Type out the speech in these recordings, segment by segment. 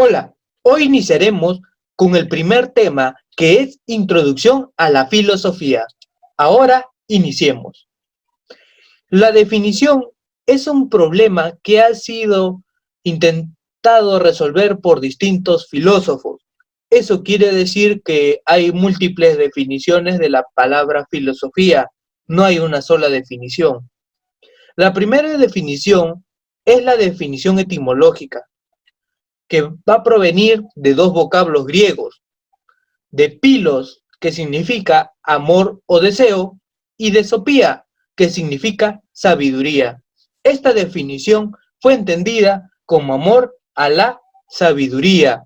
Hola, hoy iniciaremos con el primer tema que es Introducción a la Filosofía. Ahora iniciemos. La definición es un problema que ha sido intentado resolver por distintos filósofos. Eso quiere decir que hay múltiples definiciones de la palabra filosofía, no hay una sola definición. La primera definición es la definición etimológica, que va a provenir de dos vocablos griegos, de pilos, que significa amor o deseo, y de sopía, que significa sabiduría. Esta definición fue entendida como amor a la sabiduría,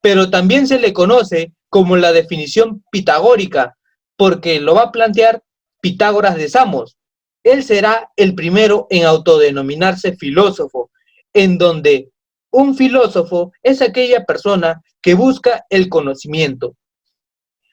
pero también se le conoce como la definición pitagórica, porque lo va a plantear Pitágoras de Samos. Él será el primero en autodenominarse filósofo, en donde un filósofo es aquella persona que busca el conocimiento.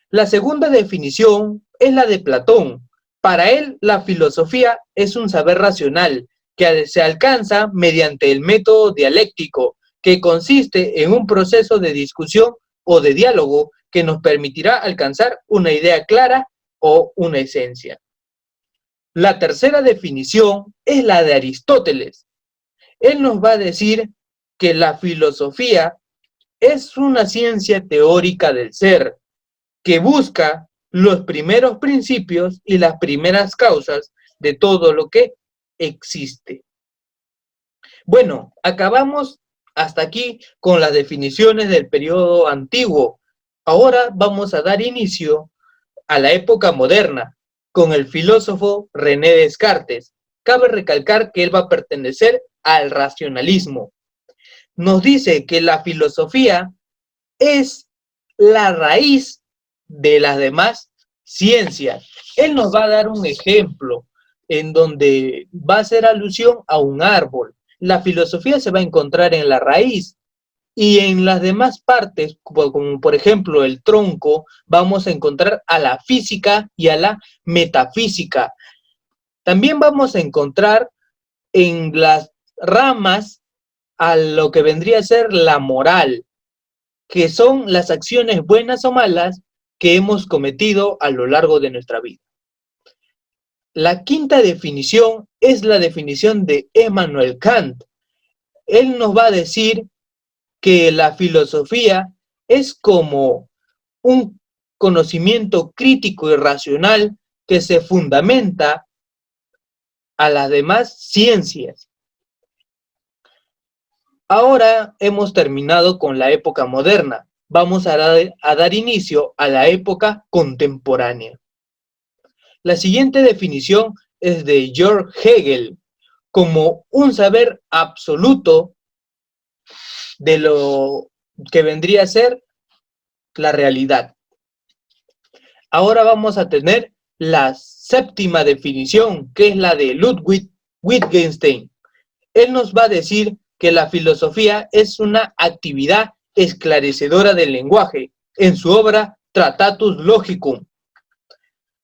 La segunda definición es la de Platón. Para él, la filosofía es un saber racional que se alcanza mediante el método dialéctico, que consiste en un proceso de discusión o de diálogo que nos permitirá alcanzar una idea clara o una esencia. La tercera definición es la de Aristóteles. Él nos va a decir que la filosofía es una ciencia teórica del ser, que busca los primeros principios y las primeras causas de todo lo que existe. Bueno, acabamos hasta aquí con las definiciones del periodo antiguo. Ahora vamos a dar inicio a la época moderna con el filósofo René Descartes. Cabe recalcar que él va a pertenecer al racionalismo. Nos dice que la filosofía es la raíz de las demás ciencias. Él nos va a dar un ejemplo en donde va a hacer alusión a un árbol. La filosofía se va a encontrar en la raíz y en las demás partes, como por ejemplo el tronco, vamos a encontrar a la física y a la metafísica. También vamos a encontrar en las ramas a lo que vendría a ser la moral, que son las acciones buenas o malas que hemos cometido a lo largo de nuestra vida. La quinta definición es la definición de Immanuel Kant. Él nos va a decir que la filosofía es como un conocimiento crítico y racional que se fundamenta a las demás ciencias. Ahora hemos terminado con la época moderna. Vamos a dar inicio a la época contemporánea. La siguiente definición es de Georg Hegel, como un saber absoluto de lo que vendría a ser la realidad. Ahora vamos a tener la séptima definición, que es la de Ludwig Wittgenstein. Él nos va a decir que la filosofía es una actividad esclarecedora del lenguaje, en su obra Tractatus Logicum.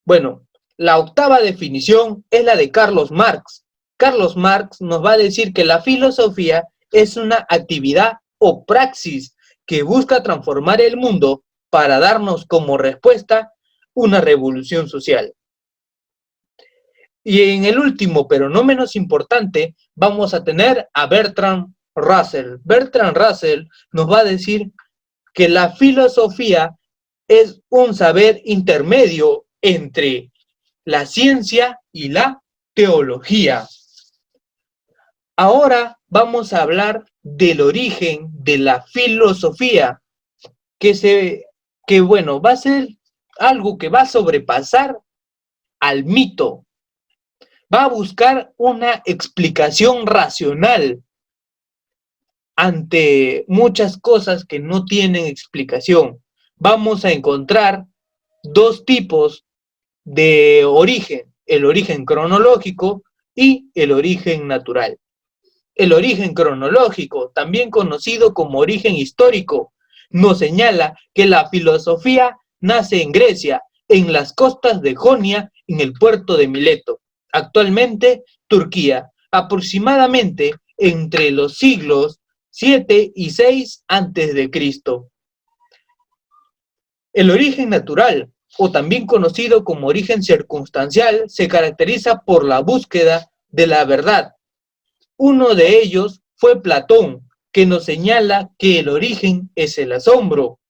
Bueno, la octava definición es la de Carlos Marx. Carlos Marx nos va a decir que la filosofía es una actividad o praxis que busca transformar el mundo para darnos como respuesta una revolución social. Y en el último, pero no menos importante, vamos a tener a Bertrand Russell. Bertrand Russell nos va a decir que la filosofía es un saber intermedio entre la ciencia y la teología. Ahora vamos a hablar del origen de la filosofía, que bueno, va a ser algo que va a sobrepasar al mito. Va a buscar una explicación racional ante muchas cosas que no tienen explicación. Vamos a encontrar dos tipos de origen, el origen cronológico y el origen natural. El origen cronológico, también conocido como origen histórico, nos señala que la filosofía nace en Grecia, en las costas de Jonia, en el puerto de Mileto, actualmente Turquía, aproximadamente entre los siglos 7 y 6 antes de Cristo. El origen natural, o también conocido como origen circunstancial, se caracteriza por la búsqueda de la verdad. Uno de ellos fue Platón, que nos señala que el origen es el asombro.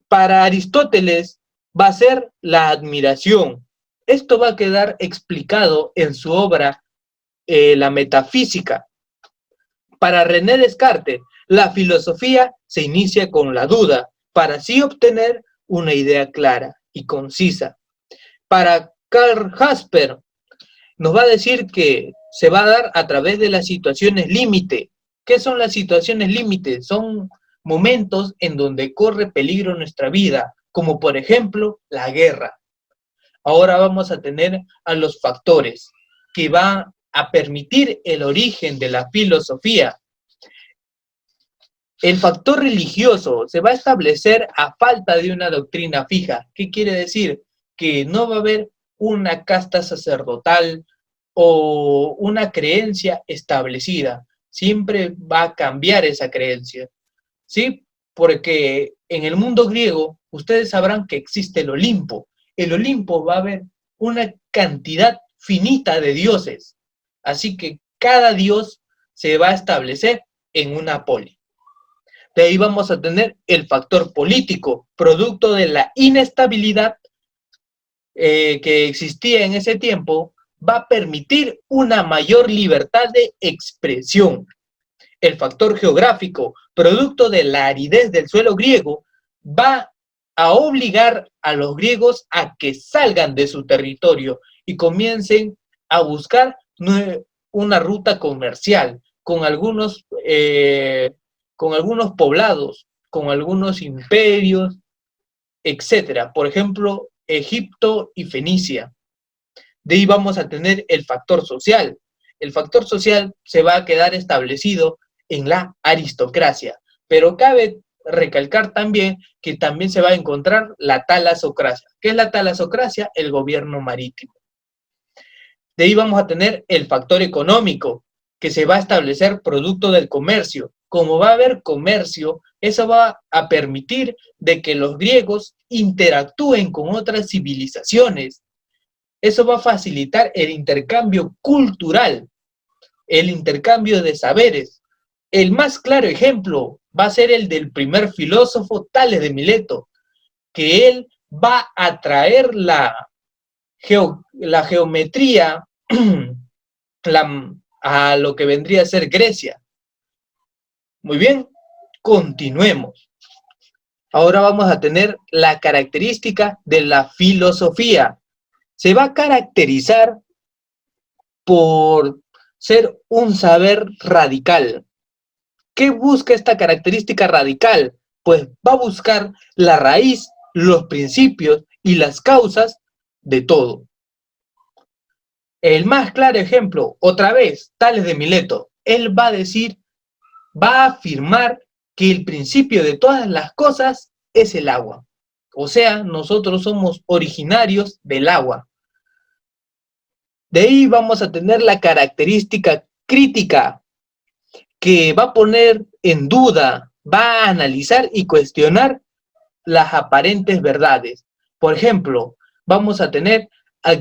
Para Aristóteles va a ser la admiración. Esto va a quedar explicado en su obra La Metafísica. Para René Descartes, la filosofía se inicia con la duda, para así obtener una idea clara y concisa. Para Karl Jasper, nos va a decir que se va a dar a través de las situaciones límite. ¿Qué son las situaciones límite? Son momentos en donde corre peligro nuestra vida, como por ejemplo la guerra. Ahora vamos a tener a los factores que van a permitir el origen de la filosofía. El factor religioso se va a establecer a falta de una doctrina fija. ¿Qué quiere decir? Que no va a haber una casta sacerdotal o una creencia establecida. Siempre va a cambiar esa creencia, ¿sí? Porque en el mundo griego, ustedes sabrán que existe el Olimpo. El Olimpo va a haber una cantidad finita de dioses. Así que cada dios se va a establecer en una poli. De ahí vamos a tener el factor político, producto de la inestabilidad que existía en ese tiempo, va a permitir una mayor libertad de expresión. El factor geográfico, producto de la aridez del suelo griego, va a obligar a los griegos a que salgan de su territorio y comiencen a buscar una ruta comercial con algunos poblados, con algunos imperios, etcétera. Por ejemplo, Egipto y Fenicia. De ahí vamos a tener el factor social. El factor social se va a quedar establecido en la aristocracia, pero cabe recalcar también que también se va a encontrar la talasocracia. ¿Qué es la talasocracia? El gobierno marítimo. De ahí vamos a tener el factor económico, que se va a establecer producto del comercio. Como va a haber comercio, eso va a permitir de que los griegos interactúen con otras civilizaciones. Eso va a facilitar el intercambio cultural, el intercambio de saberes. El más claro ejemplo va a ser el del primer filósofo Tales de Mileto, que él va a traer la geometría a lo que vendría a ser Grecia. Muy bien, continuemos. Ahora vamos a tener la característica de la filosofía. Se va a caracterizar por ser un saber radical. ¿Qué busca esta característica radical? Pues va a buscar la raíz, los principios y las causas de todo. El más claro ejemplo, otra vez, Tales de Mileto. Él va a decir, va a afirmar que el principio de todas las cosas es el agua. O sea, nosotros somos originarios del agua. De ahí vamos a tener la característica crítica, que va a poner en duda, va a analizar y cuestionar las aparentes verdades. Por ejemplo, vamos a tener a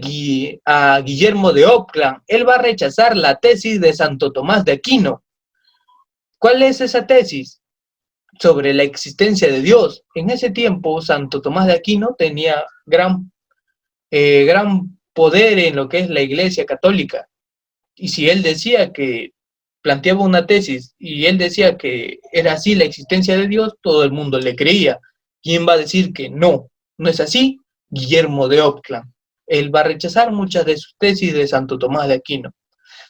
Guillermo de Ockham. Él va a rechazar la tesis de Santo Tomás de Aquino. ¿Cuál es esa tesis? Sobre la existencia de Dios. En ese tiempo, Santo Tomás de Aquino tenía gran poder en lo que es la Iglesia Católica. Y si él decía que planteaba una tesis y él decía que era así la existencia de Dios, todo el mundo le creía. ¿Quién va a decir que no es así? Guillermo de Ockham. Él va a rechazar muchas de sus tesis de Santo Tomás de Aquino.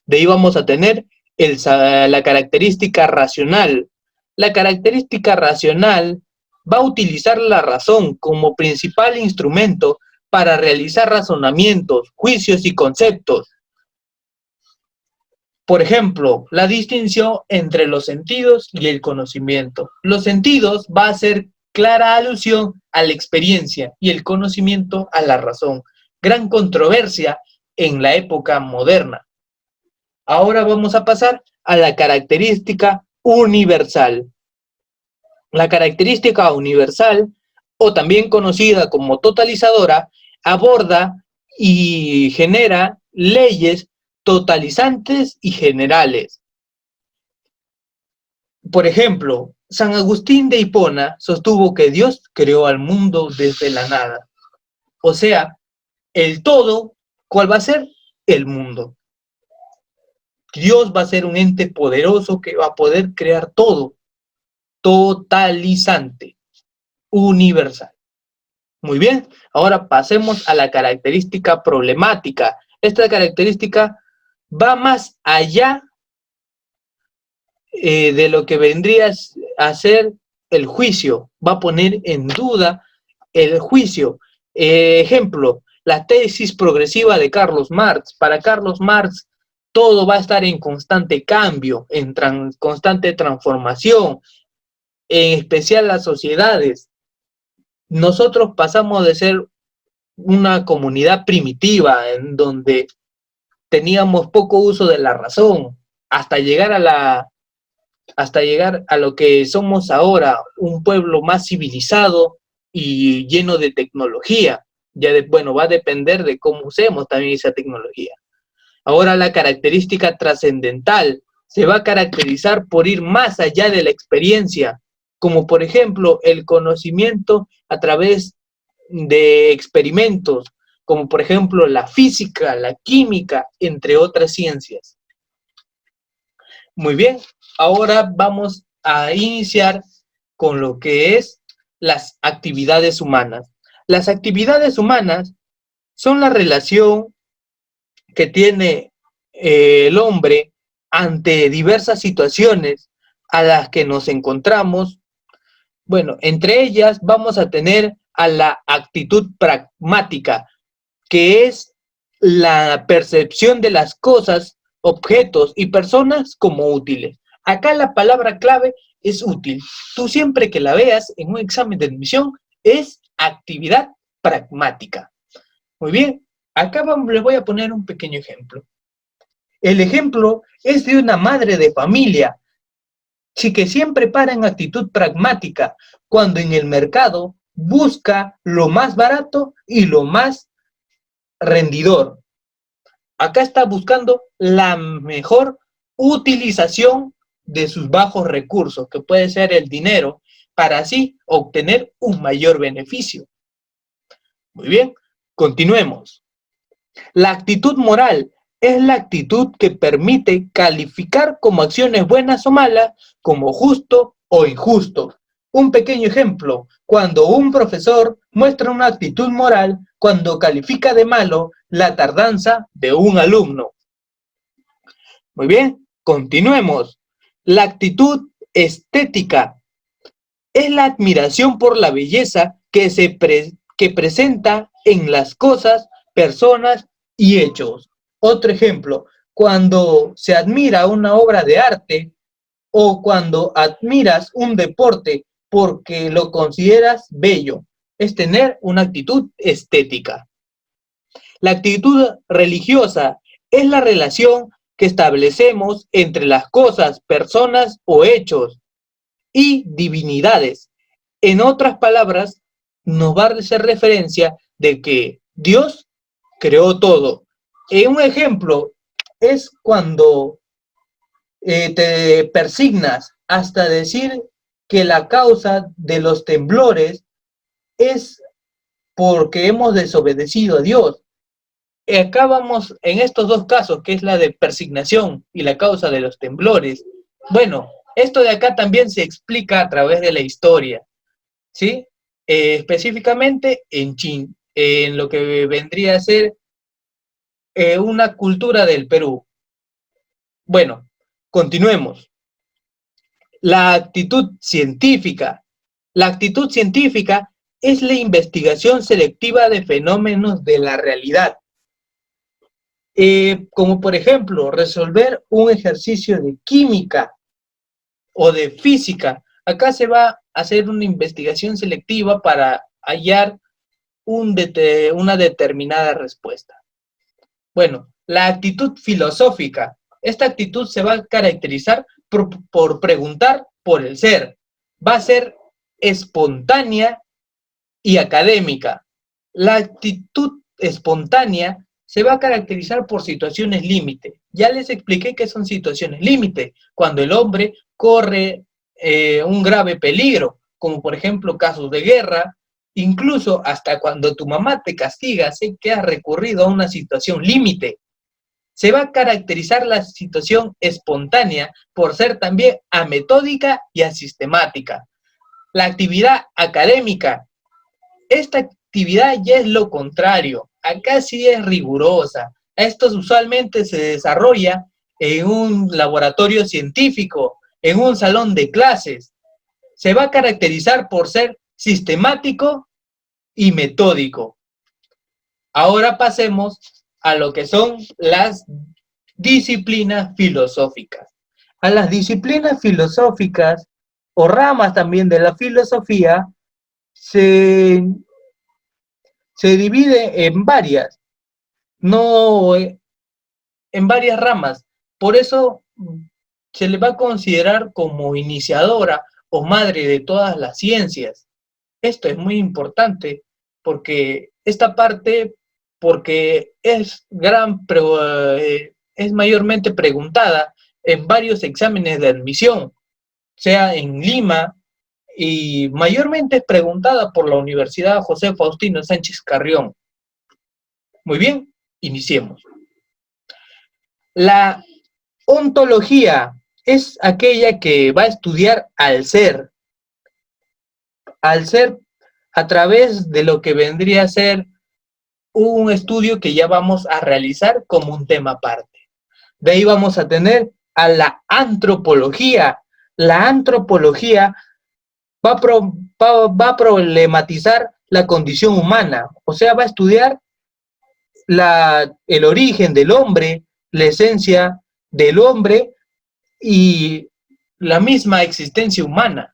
De ahí vamos a tener la característica racional. La característica racional va a utilizar la razón como principal instrumento para realizar razonamientos, juicios y conceptos. Por ejemplo, la distinción entre los sentidos y el conocimiento. Los sentidos va a ser clara alusión a la experiencia y el conocimiento a la razón. Gran controversia en la época moderna. Ahora vamos a pasar a la característica universal. La característica universal, o también conocida como totalizadora, aborda y genera leyes totalizantes y generales. Por ejemplo, San Agustín de Hipona sostuvo que Dios creó al mundo desde la nada. O sea, el todo, ¿cuál va a ser? El mundo. Dios va a ser un ente poderoso que va a poder crear todo, totalizante, universal. Muy bien, ahora pasemos a la característica problemática. Esta característica va más allá de lo que vendría a ser el juicio, va a poner en duda el juicio. Ejemplo, la tesis progresiva de Carlos Marx. Para Carlos Marx, todo va a estar en constante cambio, en constante transformación, en especial las sociedades. Nosotros pasamos de ser una comunidad primitiva en donde teníamos poco uso de la razón hasta llegar a lo que somos ahora, un pueblo más civilizado y lleno de tecnología. Bueno, va a depender de cómo usemos también esa tecnología. Ahora la característica trascendental se va a caracterizar por ir más allá de la experiencia, como por ejemplo el conocimiento a través de experimentos, como por ejemplo la física, la química, entre otras ciencias. Muy bien, ahora vamos a iniciar con lo que es las actividades humanas. Las actividades humanas son la relación que tiene el hombre ante diversas situaciones a las que nos encontramos. Bueno, entre ellas vamos a tener a la actitud pragmática, que es la percepción de las cosas, objetos y personas como útiles. Acá la palabra clave es útil. Tú siempre que la veas en un examen de admisión es actividad pragmática. Muy bien, acá les voy a poner un pequeño ejemplo. El ejemplo es de una madre de familia, sí que siempre para en actitud pragmática, cuando en el mercado busca lo más barato y lo más rendidor. Acá está buscando la mejor utilización de sus bajos recursos, que puede ser el dinero, para así obtener un mayor beneficio. Muy bien, continuemos. La actitud moral es la actitud que permite calificar como acciones buenas o malas, como justo o injusto. Un pequeño ejemplo, cuando un profesor muestra una actitud moral cuando califica de malo la tardanza de un alumno. Muy bien, continuemos. La actitud estética es la admiración por la belleza que presenta en las cosas, personas y hechos. Otro ejemplo, cuando se admira una obra de arte o cuando admiras un deporte porque lo consideras bello, es tener una actitud estética. La actitud religiosa es la relación que establecemos entre las cosas, personas o hechos y divinidades. En otras palabras, nos va a hacer referencia de que Dios creó todo. Un ejemplo es cuando te persignas hasta decir que la causa de los temblores es porque hemos desobedecido a Dios. Acá vamos en estos dos casos, que es la de persignación y la causa de los temblores. Bueno, esto de acá también se explica a través de la historia, ¿sí? Específicamente en lo que vendría a ser una cultura del Perú. Bueno, continuemos. La actitud científica. La actitud científica es la investigación selectiva de fenómenos de la realidad. Como por ejemplo, resolver un ejercicio de química o de física. Acá se va a hacer una investigación selectiva para hallar una determinada respuesta. Bueno, la actitud filosófica. Esta actitud se va a caracterizar por preguntar por el ser. Va a ser espontánea y académica. La actitud espontánea se va a caracterizar por situaciones límite. Ya les expliqué qué son situaciones límite, cuando el hombre corre un grave peligro, como por ejemplo casos de guerra, incluso hasta cuando tu mamá te castiga, sé que has recurrido a una situación límite. Se va a caracterizar la situación espontánea por ser también ametódica y asistemática. La actividad académica, esta actividad ya es lo contrario, acá sí es rigurosa. Esto usualmente se desarrolla en un laboratorio científico, en un salón de clases. Se va a caracterizar por ser sistemático y metódico. Ahora pasemos a lo que son las disciplinas filosóficas. A las disciplinas filosóficas o ramas también de la filosofía se divide en varias, no en varias ramas. Por eso se le va a considerar como iniciadora o madre de todas las ciencias. Esto es muy importante porque esta parte, porque es es mayormente preguntada en varios exámenes de admisión, sea en Lima, y mayormente es preguntada por la Universidad José Faustino Sánchez Carrión. Muy bien, iniciemos. La ontología es aquella que va a estudiar al ser a través de lo que vendría a ser un estudio que ya vamos a realizar como un tema aparte. De ahí vamos a tener a la antropología. La antropología va a problematizar la condición humana, o sea, va a estudiar el origen del hombre, la esencia del hombre y la misma existencia humana.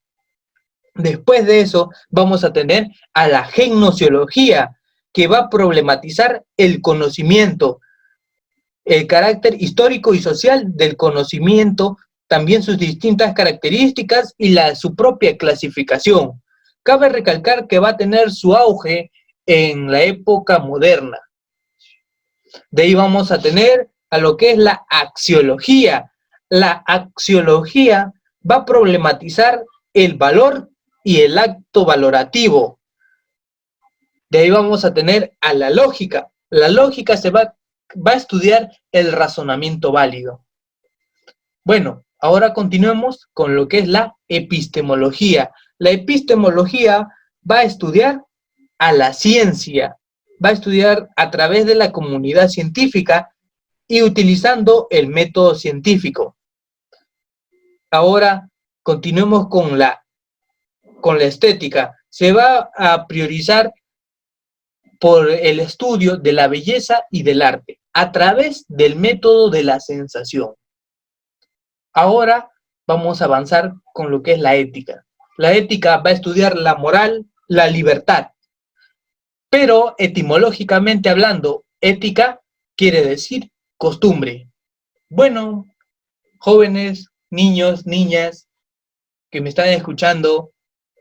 Después de eso vamos a tener a la gnomosiología, que va a problematizar el conocimiento, el carácter histórico y social del conocimiento, también sus distintas características y su propia clasificación. Cabe recalcar que va a tener su auge en la época moderna. De ahí vamos a tener a lo que es la axiología. La axiología va a problematizar el valor y el acto valorativo. De ahí vamos a tener a la lógica. La lógica va a estudiar el razonamiento válido. Bueno, ahora continuemos con lo que es la epistemología. La epistemología va a estudiar a la ciencia, va a estudiar a través de la comunidad científica y utilizando el método científico. Ahora continuemos con la estética. Se va a priorizar por el estudio de la belleza y del arte, a través del método de la sensación. Ahora vamos a avanzar con lo que es la ética. La ética va a estudiar la moral, la libertad. Pero etimológicamente hablando, ética quiere decir costumbre. Bueno, jóvenes, niños, niñas que me están escuchando,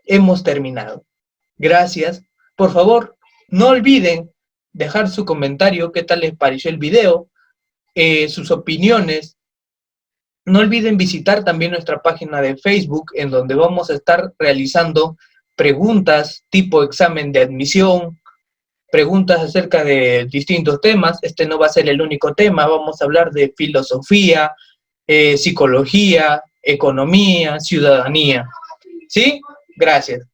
hemos terminado. Gracias. Por favor, no olviden dejar su comentario, qué tal les pareció el video, sus opiniones. No olviden visitar también nuestra página de Facebook, en donde vamos a estar realizando preguntas tipo examen de admisión, preguntas acerca de distintos temas. Este no va a ser el único tema, vamos a hablar de filosofía, psicología, economía, ciudadanía. ¿Sí? Gracias.